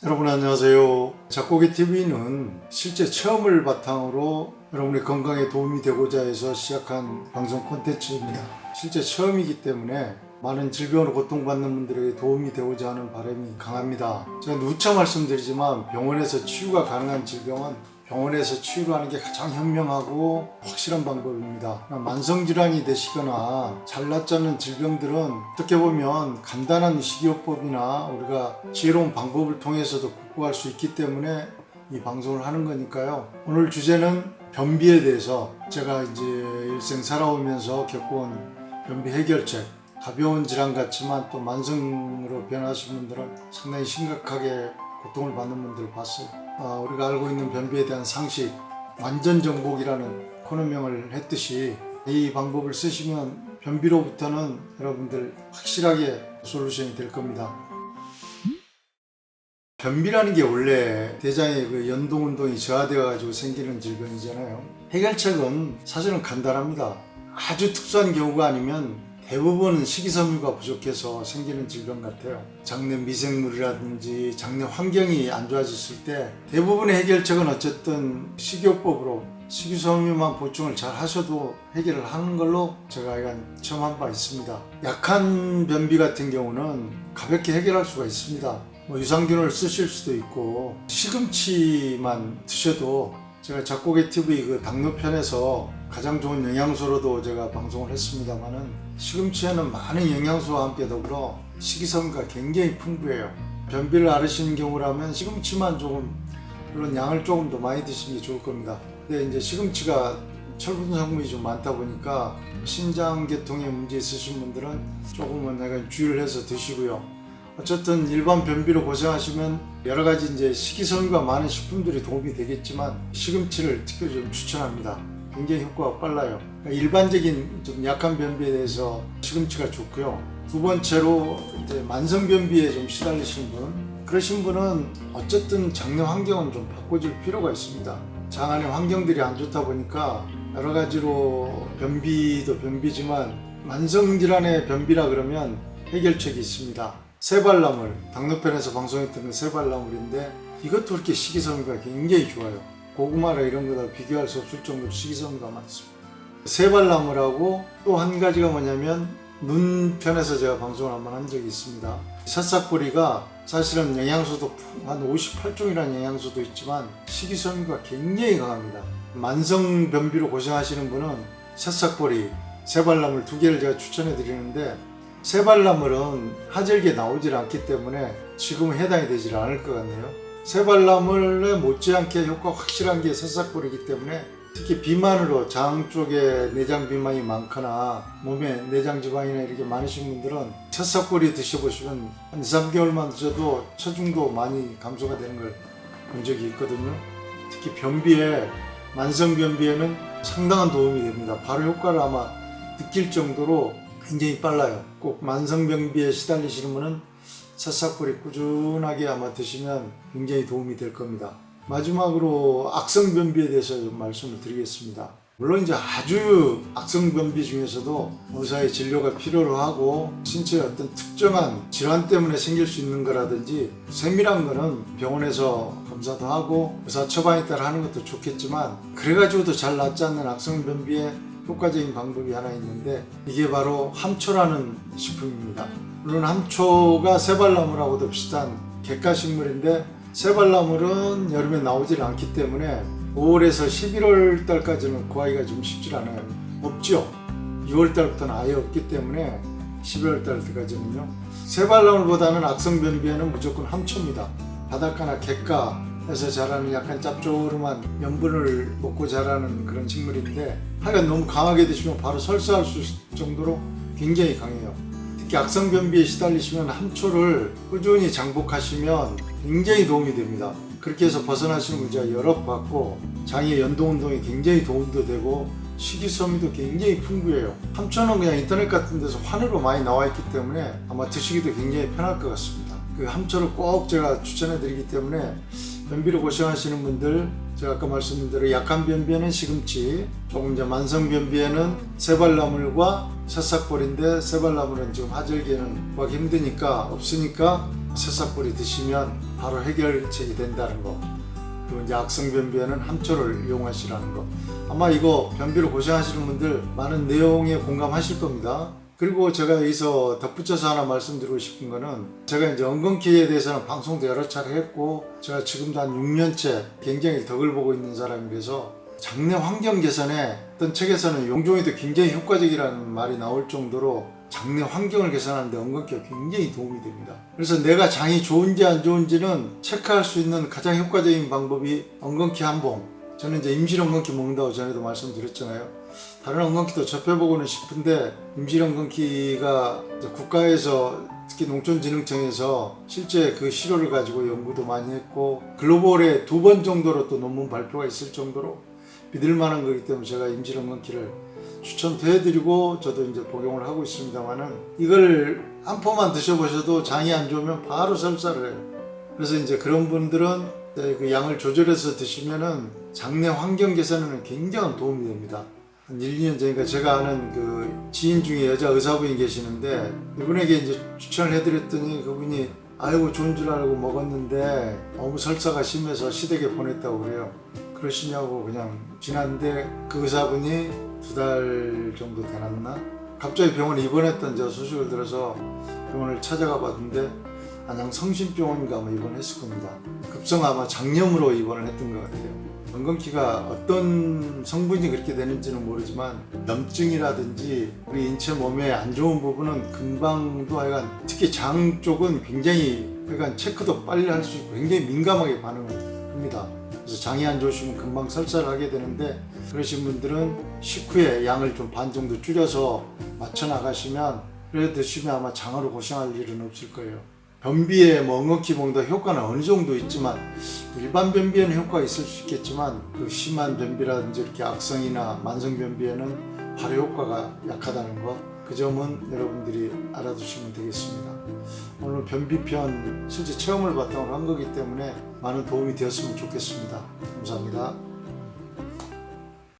여러분 안녕하세요. 작곡의 TV는 실제 체험을 바탕으로 여러분의 건강에 도움이 되고자 해서 시작한 방송 콘텐츠입니다. 실제 체험이기 때문에 많은 질병으로 고통받는 분들에게 도움이 되고자 하는 바람이 강합니다. 제가 누차 말씀드리지만 병원에서 치유가 가능한 질병은 병원에서 치유를 하는 게 가장 현명하고 확실한 방법입니다. 만성질환이 되시거나 잘 낫지 않는 질병들은 어떻게 보면 간단한 식이요법이나 우리가 지혜로운 방법을 통해서도 극복할 수 있기 때문에 이 방송을 하는 거니까요. 오늘 주제는 변비에 대해서 제가 이제 일생 살아오면서 겪어온 변비 해결책, 가벼운 질환 같지만 또 만성으로 변하신 분들은 상당히 심각하게 고통을 받는 분들을 봤어요. 우리가 알고 있는 변비에 대한 상식, 완전 정복이라는 코너명을 했듯이 이 방법을 쓰시면 변비로부터는 여러분들 확실하게 솔루션이 될 겁니다. 변비라는 게 원래 대장의 그 연동운동이 저하되어 가지고 생기는 질병이잖아요. 해결책은 사실은 간단합니다. 아주 특수한 경우가 아니면 대부분은 식이섬유가 부족해서 생기는 질병 같아요. 장내 미생물이라든지 장내 환경이 안 좋아졌을 때 대부분의 해결책은 어쨌든 식이요법으로 식이섬유만 보충을 잘 하셔도 해결을 하는 걸로 제가 체험한 바 있습니다. 약한 변비 같은 경우는 가볍게 해결할 수가 있습니다. 유산균을 쓰실 수도 있고 시금치만 드셔도 제가 작곡의 TV 그 당뇨편에서 가장 좋은 영양소로도 제가 방송을 했습니다만은 시금치에는 많은 영양소와 함께 더불어 식이섬유가 굉장히 풍부해요. 변비를 앓으시는 경우라면 시금치만 조금 물론 양을 조금 더 많이 드시는 게 좋을 겁니다. 근데 이제 시금치가 철분 성분이 좀 많다 보니까 신장계통에 문제 있으신 분들은 조금은 약간 주의를 해서 드시고요. 어쨌든 일반 변비로 고생하시면 여러 가지 이제 식이섬유가 많은 식품들이 도움이 되겠지만 시금치를 특별히 좀 추천합니다. 굉장히 효과가 빨라요. 그러니까 일반적인 좀 약한 변비에 대해서 시금치가 좋고요. 두 번째로 이제 만성 변비에 좀 시달리신 분, 그러신 분은 어쨌든 장내 환경은 좀 바꿔줄 필요가 있습니다. 장 안의 환경들이 안 좋다 보니까 여러 가지로 변비도 변비지만 만성 질환의 변비라 그러면 해결책이 있습니다. 새발나물, 당뇨편에서 방송했던 새발나물인데 이것도 그렇게 식이섬유가 굉장히 좋아요. 고구마나 이런 거다 비교할 수 없을 정도로 식이섬유가 많습니다. 새발나물하고 또 한 가지가 뭐냐면 눈편에서 제가 방송을 한번 한 적이 있습니다. 새싹보리가 사실은 영양소도 한 58종이라는 영양소도 있지만 식이섬유가 굉장히 강합니다. 만성 변비로 고생하시는 분은 새싹보리, 새발나물 두 개를 제가 추천해 드리는데 새발나물은 하절기에 나오질 않기 때문에 지금은 해당이 되질 않을 것 같네요. 새발나물에 못지않게 효과 확실한 게 새싹보리이기 때문에 특히 비만으로 장 쪽에 내장 비만이 많거나 몸에 내장 지방이나 이렇게 많으신 분들은 새싹보리 드셔보시면 한 2, 3개월만 드셔도 체중도 많이 감소가 되는 걸 본 적이 있거든요. 특히 변비에 만성 변비에는 상당한 도움이 됩니다. 바로 효과를 아마 느낄 정도로 굉장히 빨라요. 꼭 만성변비에 시달리시는 분은 새싹보리 꾸준하게 아마 드시면 굉장히 도움이 될 겁니다. 마지막으로 악성변비에 대해서 좀 말씀을 드리겠습니다. 물론 이제 아주 악성변비 중에서도 의사의 진료가 필요로 하고 신체의 어떤 특정한 질환 때문에 생길 수 있는 거라든지 세밀한 거는 병원에서 검사도 하고 의사 처방에 따라 하는 것도 좋겠지만 그래가지고도 잘 낫지 않는 악성변비에 효과적인 방법이 하나 있는데 이게 바로 함초라는 식품입니다. 물론 함초가 새발나물하고도 비슷한 갯가식물인데 새발나물은 여름에 나오질 않기 때문에 5월에서 11월 달까지는 구하기가 좀 쉽지 않아요. 없죠. 6월 달부터는 아예 없기 때문에 11월 달까지는요. 새발나물보다는 악성변비에는 무조건 함초입니다. 바닷가나 갯가에서 자라는 약간 짭조름한 연분을 먹고 자라는 그런 식물인데 하여간 너무 강하게 드시면 바로 설사할 수 있을 정도로 굉장히 강해요. 특히 악성변비에 시달리시면 함초를 꾸준히 장복하시면 굉장히 도움이 됩니다. 그렇게 해서 벗어나시는 문제가 여러 받고 장의 연동운동에 굉장히 도움도 되고 식이섬유도 굉장히 풍부해요. 함초는 그냥 인터넷 같은 데서 환으로 많이 나와 있기 때문에 아마 드시기도 굉장히 편할 것 같습니다. 그 함초를 꼭 제가 추천해 드리기 때문에 변비로 고생하시는 분들, 제가 아까 말씀드린 대로 약한 변비에는 시금치, 조금 이제 만성 변비에는 새발나물과 새싹보리인데 새발나물은 지금 하절기에는 구하기 힘드니까 없으니까 새싹뿌리 드시면 바로 해결책이 된다는 거. 그리고 이제 악성 변비에는 함초를 이용하시라는 거. 아마 이거 변비로 고생하시는 분들 많은 내용에 공감하실 겁니다. 그리고 제가 여기서 덧붙여서 하나 말씀드리고 싶은 거는, 제가 이제 엉겅퀴에 대해서는 방송도 여러 차례 했고, 제가 지금도 한 6년째 굉장히 덕을 보고 있는 사람이라서, 장내 환경 개선에 어떤 책에서는 용종에도 굉장히 효과적이라는 말이 나올 정도로 장내 환경을 개선하는데 엉겅퀴가 굉장히 도움이 됩니다. 그래서 내가 장이 좋은지 안 좋은지는 체크할 수 있는 가장 효과적인 방법이 엉겅퀴 한 봉. 저는 이제 임실 엉겅퀴 먹는다고 전에도 말씀드렸잖아요. 다른 엉겅퀴도 접해보고는 싶은데, 임실 엉겅퀴가 국가에서 특히 농촌진흥청에서 실제 그 실효를 가지고 연구도 많이 했고, 글로벌에 2번 정도로 또 논문 발표가 있을 정도로 믿을 만한 거기 때문에 제가 임실 엉겅퀴를 추천도 해드리고 저도 이제 복용을 하고 있습니다만은, 이걸 한 포만 드셔보셔도 장이 안 좋으면 바로 설사를 해요. 그래서 이제 그런 분들은 그 양을 조절해서 드시면은 장내 환경 개선에는 굉장한 도움이 됩니다. 한 1, 2년 전에 제가 아는 그 지인 중에 여자 의사분이 계시는데, 이분에게 이제 추천을 해드렸더니 그분이 아이고 좋은 줄 알고 먹었는데 너무 설사가 심해서 시댁에 보냈다고 그래요. 그러시냐고 그냥 지났는데, 그 의사분이 2달 정도 되났나? 갑자기 병원에 입원했던 제가 소식을 들어서 병원을 찾아가 봤는데, 안양 성심병원인가 아마 입원했을 겁니다. 급성 아마 장염으로 입원을 했던 것 같아요. 엉겅퀴가 어떤 성분이 그렇게 되는지는 모르지만, 염증이라든지 우리 인체 몸에 안 좋은 부분은 금방도 하여간, 특히 장 쪽은 굉장히 하여간 체크도 빨리 할 수 있고 굉장히 민감하게 반응을 합니다. 그래서 장이 안 좋으시면 금방 설사를 하게 되는데, 그러신 분들은 식후에 양을 좀 반 정도 줄여서 맞춰 나가시면, 그래 드시면 아마 장으로 고생할 일은 없을 거예요. 변비에 뭐 엉겅퀴 먹는다 효과는 어느 정도 있지만, 일반 변비에는 효과가 있을 수 있겠지만, 그 심한 변비라든지 이렇게 악성이나 만성 변비에는 발효 효과가 약하다는 거, 그 점은 여러분들이 알아두시면 되겠습니다. 오늘 변비편 실제 체험을 바탕으로 한 거기 때문에 많은 도움이 되었으면 좋겠습니다. 감사합니다.